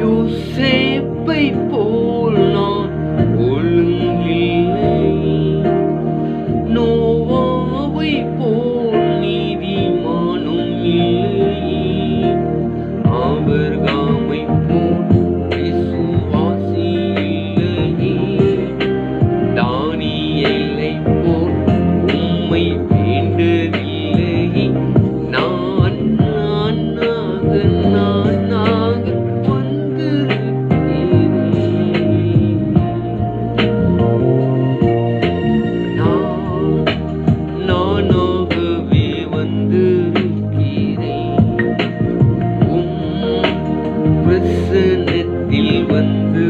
யோசேப்பைப் போல் நான் ஒழுங்கில்லை, நோவாவைப் போல் நீதிமானும் இல்லை, ஆபிரகாமைப் போல் விசுவாசி இல்லையே, தானியேலைப் போல் உம்மை வேண்டவில்லையே. நானாக வந்திருக்கிறேன், நானாகவே வந்திருக்கிறேன், உம் பிரசன்னத்தில் வந்து